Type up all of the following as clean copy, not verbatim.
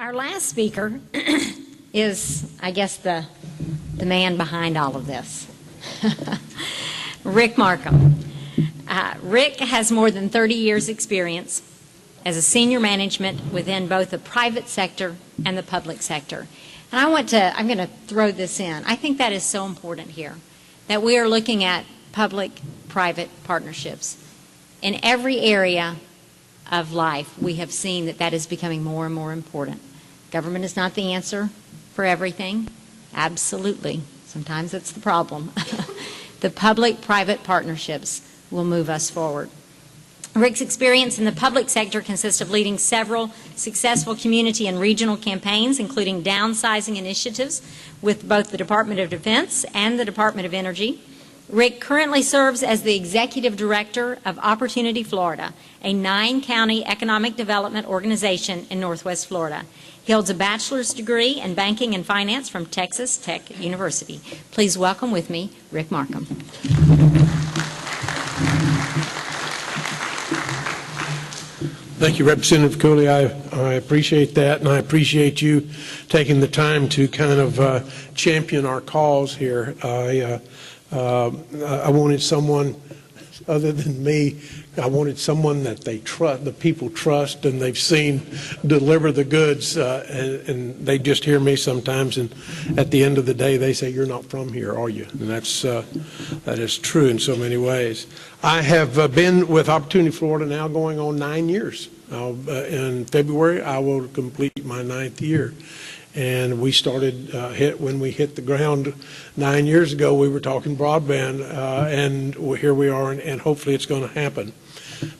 Our last speaker is, I guess, the man behind all of this, Rick Markham. Rick has more than 30 years' experience as a senior management within both the private sector and the public sector. And I'm going to throw this in. I think that is so important here, that we are looking at public-private partnerships. In every area of life, we have seen that that is becoming more and more important. Government is not the answer for everything. Absolutely. Sometimes that's the problem. The public-private partnerships will move us forward. Rick's experience in the public sector consists of leading several successful community and regional campaigns, including downsizing initiatives with both the Department of Defense and the Department of Energy. Rick currently serves as the Executive Director of Opportunity Florida, a 9-county economic development organization in Northwest Florida. He holds a bachelor's degree in banking and finance from Texas Tech University. Please welcome with me, Rick Markham. Thank you, Representative Cooley. I appreciate that, and I appreciate you taking the time to kind of champion our cause here. I wanted someone other than me. I wanted someone that they trust, the people trust, and they've seen deliver the goods, and they just hear me sometimes, and at the end of the day, they say, "You're not from here, are you?" And that is true in so many ways. I have been with Opportunity Florida now going on 9 years. In February, I will complete my 9th year. And we started, when we hit the ground 9 years ago, we were talking broadband, and here we are, and hopefully it's going to happen.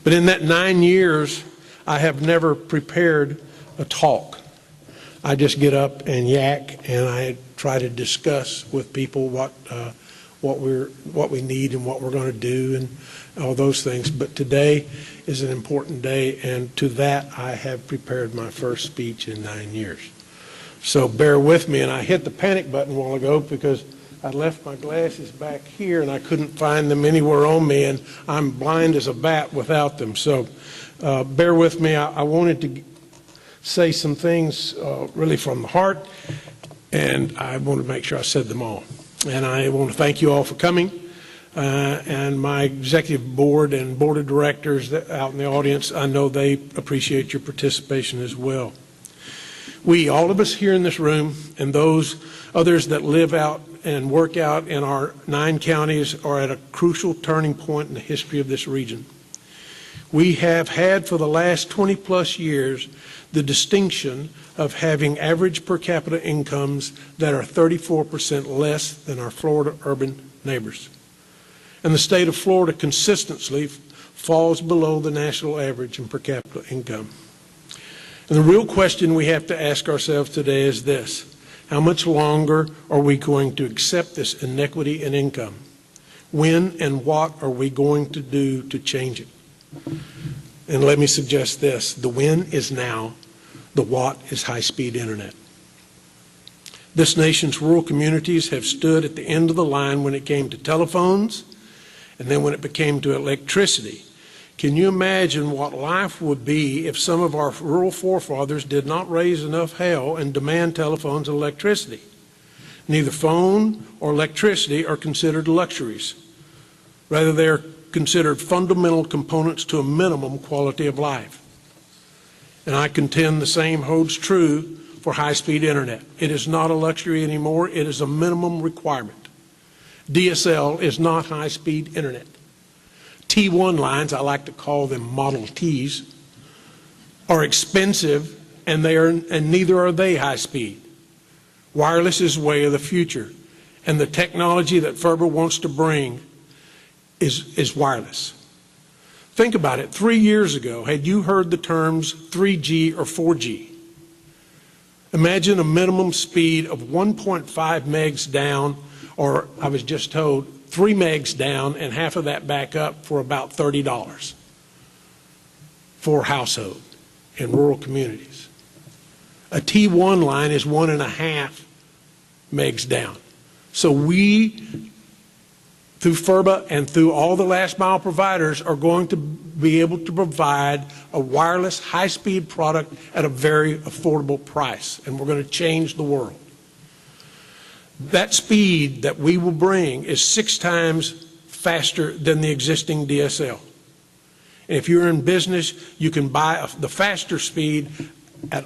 But in that 9 years, I have never prepared a talk. I just get up and yak, and I try to discuss with people what we need and what we're going to do and all those things. But today is an important day, and to that I have prepared my first speech in 9 years. So bear with me. And I hit the panic button a while ago because I left my glasses back here and I couldn't find them anywhere on me, and I'm blind as a bat without them. So bear with me. I wanted to say some things really from the heart, and I want to make sure I said them all. And I want to thank you all for coming, and my executive board and board of directors out in the audience. I know they appreciate your participation as well. We, all of us here in this room, and those others that live out and work out in our 9 counties, are at a crucial turning point in the history of this region. We have had for the last 20+ years the distinction of having average per capita incomes that are 34% less than our Florida urban neighbors. And the state of Florida consistently falls below the national average in per capita income. And the real question we have to ask ourselves today is this: how much longer are we going to accept this inequity in income? When and what are we going to do to change it? And let me suggest this: the when is now, the what is high-speed internet. This nation's rural communities have stood at the end of the line when it came to telephones, and then when it became to electricity. Can you imagine what life would be if some of our rural forefathers did not raise enough hell and demand telephones and electricity? Neither phone or electricity are considered luxuries. Rather, they are considered fundamental components to a minimum quality of life. And I contend the same holds true for high-speed internet. It is not a luxury anymore. It is a minimum requirement. DSL is not high-speed internet. T1 lines, I like to call them Model Ts, are expensive, and neither are they high speed. Wireless is way of the future, and the technology that Ferber wants to bring is wireless. Think about it. 3 years ago, had you heard the terms 3G or 4G? Imagine a minimum speed of 1.5 megs down, or I was just told 3 megs down and half of that back up for about $30 for a household in rural communities. A T1 line is 1.5 megs down. So we through FERBA and through all the last mile providers, are going to be able to provide a wireless high-speed product at a very affordable price, and we're going to change the world. That speed that we will bring is 6 times faster than the existing DSL. And if you're in business, you can buy the faster speed at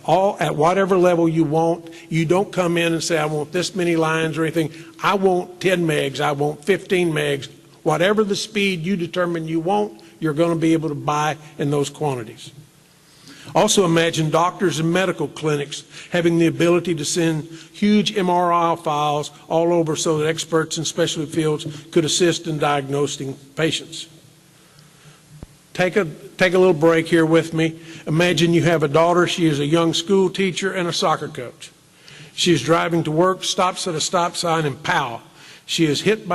whatever level you want. You don't come in and say, I want this many lines or anything. I want 10 megs, I want 15 megs. Whatever the speed you determine you want, you're going to be able to buy in those quantities. Also imagine doctors and medical clinics having the ability to send huge MRI files all over so that experts in specialty fields could assist in diagnosing patients. Take a little break here with me. Imagine you have a daughter. She is a young school teacher and a soccer coach. She is driving to work, stops at a stop sign, and pow, she is hit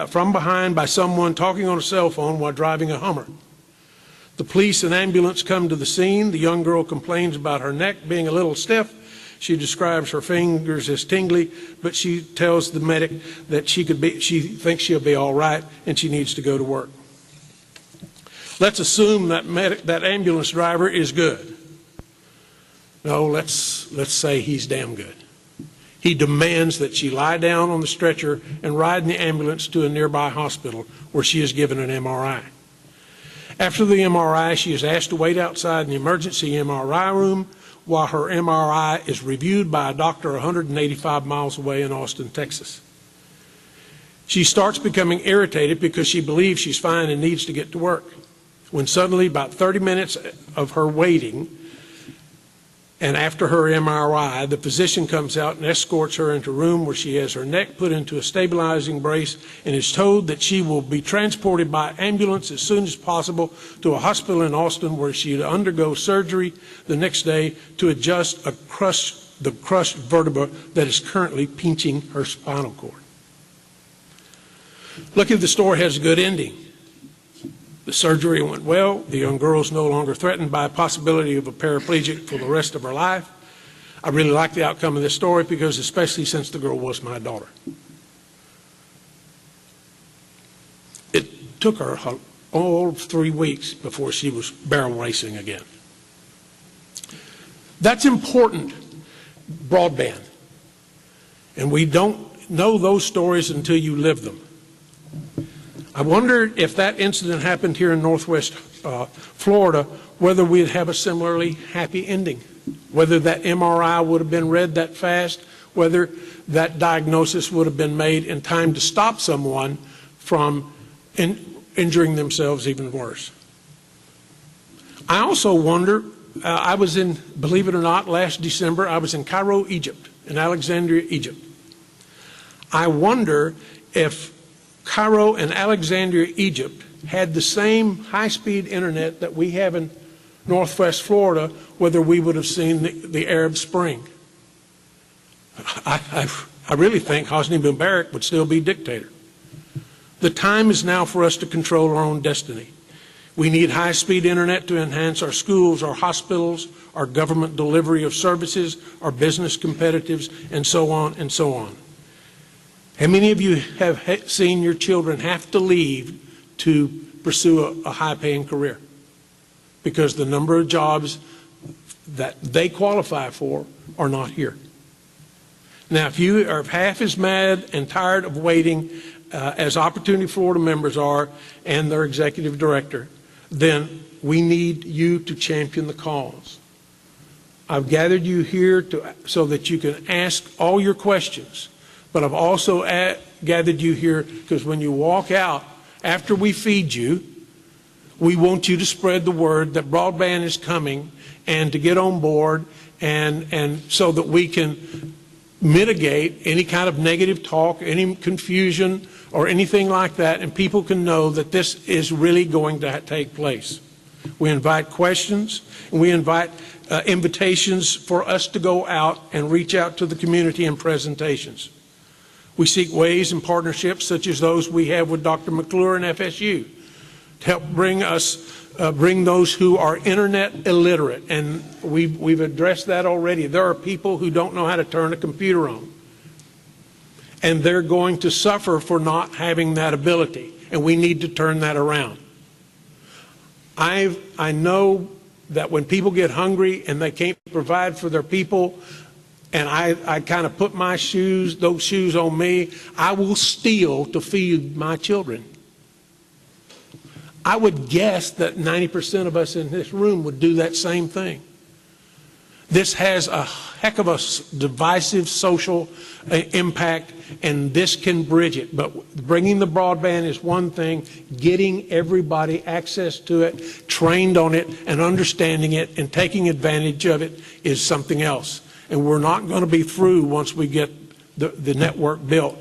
from behind by someone talking on a cell phone while driving a Hummer. The police and ambulance come to the scene. The young girl complains about her neck being a little stiff. She describes her fingers as tingly, but she tells the medic that she thinks she'll be all right and she needs to go to work. Let's assume that ambulance driver is good. No, let's say he's damn good. He demands that she lie down on the stretcher and ride in the ambulance to a nearby hospital where she is given an MRI. After the MRI, she is asked to wait outside in the emergency MRI room while her MRI is reviewed by a doctor 185 miles away in Austin, Texas. She starts becoming irritated because she believes she's fine and needs to get to work, when suddenly, about 30 minutes of her waiting, and after her MRI, the physician comes out and escorts her into a room where she has her neck put into a stabilizing brace and is told that she will be transported by ambulance as soon as possible to a hospital in Austin where she will undergo surgery the next day to adjust the crushed vertebra that is currently pinching her spinal cord. Luckily, the story has a good ending. The surgery went well. The young girl is no longer threatened by a possibility of a paraplegic for the rest of her life. I really like the outcome of this story because, especially since the girl was my daughter. It took her all 3 weeks before she was barrel racing again. That's important, broadband. And we don't know those stories until you live them. I wonder if that incident happened here in Northwest Florida, whether we'd have a similarly happy ending, whether that MRI would have been read that fast, whether that diagnosis would have been made in time to stop someone from injuring themselves even worse. I also wonder, I was in, believe it or not, last December, I was in Cairo, Egypt, in Alexandria, Egypt. I wonder if Cairo and Alexandria, Egypt, had the same high-speed internet that we have in Northwest Florida, whether we would have seen the Arab Spring. I really think Hosni Mubarak would still be dictator. The time is now for us to control our own destiny. We need high-speed internet to enhance our schools, our hospitals, our government delivery of services, our business competitiveness, and so on and so on. How many of you have seen your children have to leave to pursue a high-paying career? Because the number of jobs that they qualify for are not here. Now, if you are half as mad and tired of waiting as Opportunity Florida members are and their executive director, then we need you to champion the cause. I've gathered you here so that you can ask all your questions. But I've also gathered you here because when you walk out, after we feed you, we want you to spread the word that broadband is coming and to get on board and so that we can mitigate any kind of negative talk, any confusion or anything like that, and people can know that this is really going to take place. We invite questions and we invite invitations for us to go out and reach out to the community in presentations. We seek ways and partnerships such as those we have with Dr. McClure and FSU to help bring those who are internet illiterate. And we've addressed that already. There are people who don't know how to turn a computer on. and they're going to suffer for not having that ability, and we need to turn that around. I know that when people get hungry and they can't provide for their people, and I kind of put those shoes on me, I will steal to feed my children. I would guess that 90% of us in this room would do that same thing. This has a heck of a divisive social impact, and this can bridge it. But bringing the broadband is one thing. Getting everybody access to it, trained on it, and understanding it, and taking advantage of it is something else. And we're not going to be through once we get the network built.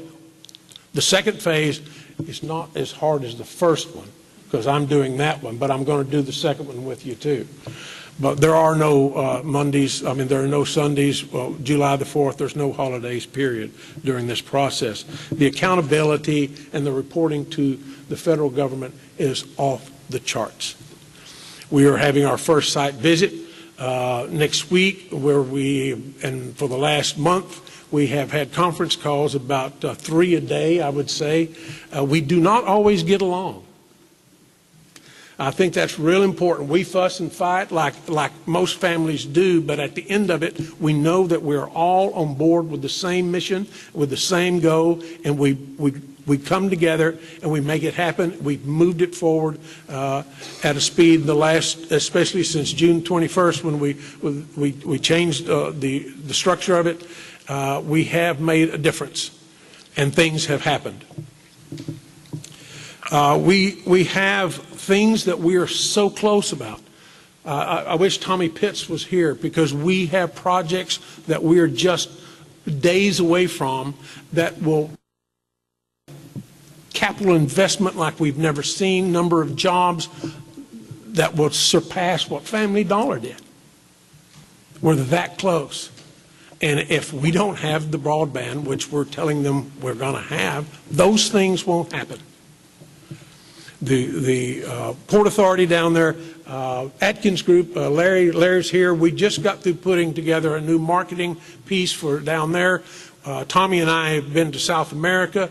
The second phase is not as hard as the first one, because I'm doing that one, but I'm going to do the second one with you too. But there are no Mondays, there are no Sundays, well, July the 4th, there's no holidays, period, during this process. The accountability and the reporting to the federal government is off the charts. We are having our first site visit next week, where and for the last month, we have had conference calls, about 3 a day, I would say. We do not always get along. I think that's real important. We fuss and fight like most families do, but at the end of it, we know that we're all on board with the same mission, with the same goal, and we come together and we make it happen. We've moved it forward at a speed especially since June 21st, when we changed the structure of it. We have made a difference, and things have happened. We have things that we are so close about. I wish Tommy Pitts was here, because we have projects that we are just days away from that will capital investment like we've never seen, number of jobs that will surpass what Family Dollar did. We're that close. And if we don't have the broadband, which we're telling them we're going to have, those things won't happen. The Port Authority down there, Atkins Group, Larry's here. We just got through putting together a new marketing piece for down there. Tommy and I have been to South America.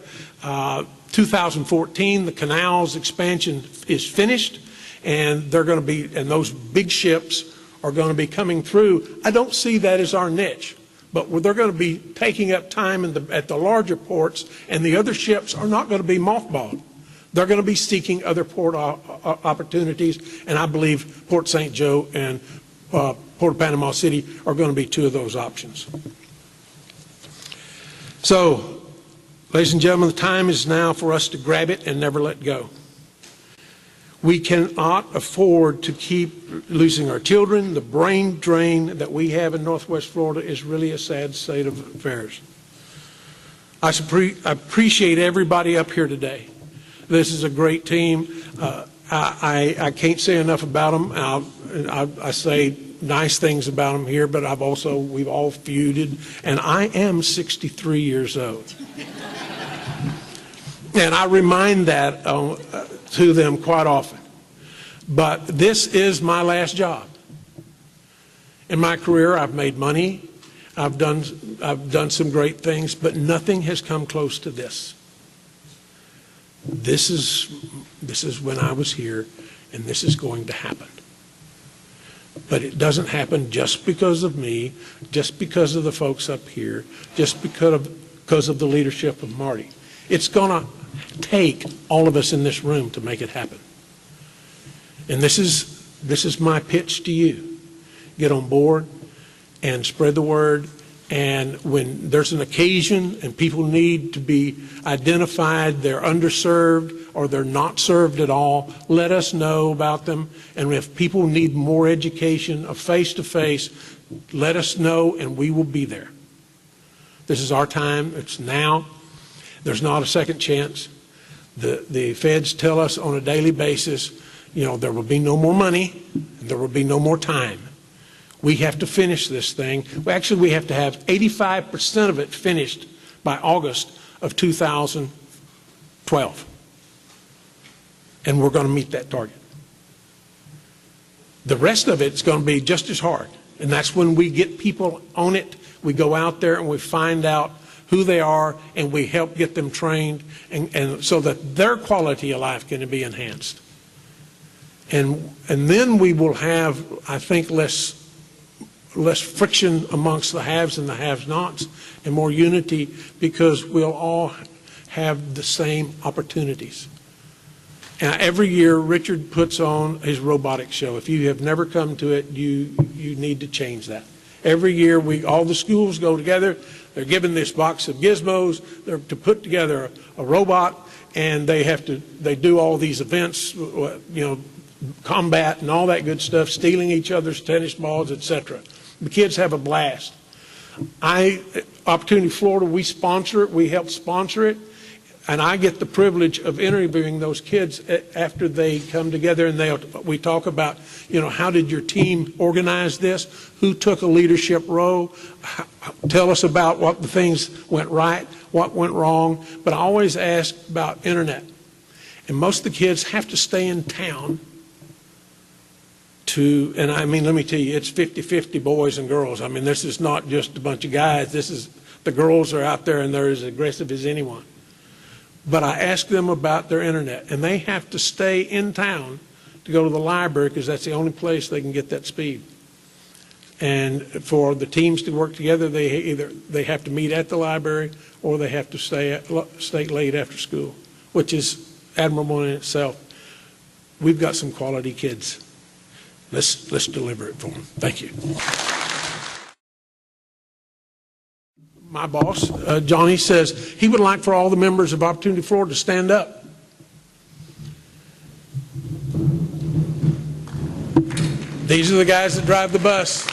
2014, the canals expansion is finished, and they're going to be, and those big ships are going to be coming through. I don't see that as our niche, but they're going to be taking up time at the larger ports, and the other ships are not going to be mothballed. They're going to be seeking other port opportunities, and I believe Port St. Joe and Port of Panama City are going to be two of those options. So, ladies and gentlemen, the time is now for us to grab it and never let go. We cannot afford to keep losing our children. The brain drain that we have in Northwest Florida is really a sad state of affairs. I appreciate everybody up here today. This is a great team. I can't say enough about them. I say nice things about them here, but we've all feuded, and I am 63 years old. And I remind that to them quite often. But this is my last job. In my career, I've made money. I've done some great things, but nothing has come close to this. This is when I was here, and this is going to happen. But it doesn't happen just because of me, just because of the folks up here, just because of the leadership of Marty. It's going to take all of us in this room to make it happen. And this is my pitch to you. Get on board and spread the word. And when there's an occasion and people need to be identified, they're underserved or they're not served at all, let us know about them. And if people need more education, a face-to-face, let us know and we will be there. This is our time. It's now. There's not a second chance. The feds tell us on a daily basis, there will be no more money and there will be no more time. We have to finish this thing. Actually, we have to have 85% of it finished by August of 2012. And we're going to meet that target. The rest of it's going to be just as hard. And that's when we get people on it. We go out there and we find out who they are, and we help get them trained, and so that their quality of life can be enhanced. And then we will have, I think, less friction amongst the haves and the have-nots, and more unity, because we'll all have the same opportunities. And every year, Richard puts on his robotics show. If you have never come to it, you need to change that. Every year, all the schools go together. They're given this box of gizmos. They're to put together a robot, and they do all these events, combat and all that good stuff, stealing each other's tennis balls, etc. The kids have a blast. Opportunity Florida, we sponsor it. We help sponsor it. And I get the privilege of interviewing those kids after they come together, and we talk about, how did your team organize this? Who took a leadership role? Tell us about what the things went right, what went wrong. But I always ask about internet. And most of the kids have to stay in town and let me tell you, it's 50-50 boys and girls. I mean, this is not just a bunch of guys. The girls are out there, and they're as aggressive as anyone. But I ask them about their internet, and they have to stay in town to go to the library, because that's the only place they can get that speed. And for the teams to work together, they have to meet at the library, or they have to stay late after school, which is admirable in itself. We've got some quality kids. Let's deliver it for them. Thank you. My boss, Johnny, says he would like for all the members of Opportunity Florida to stand up. These are the guys that drive the bus.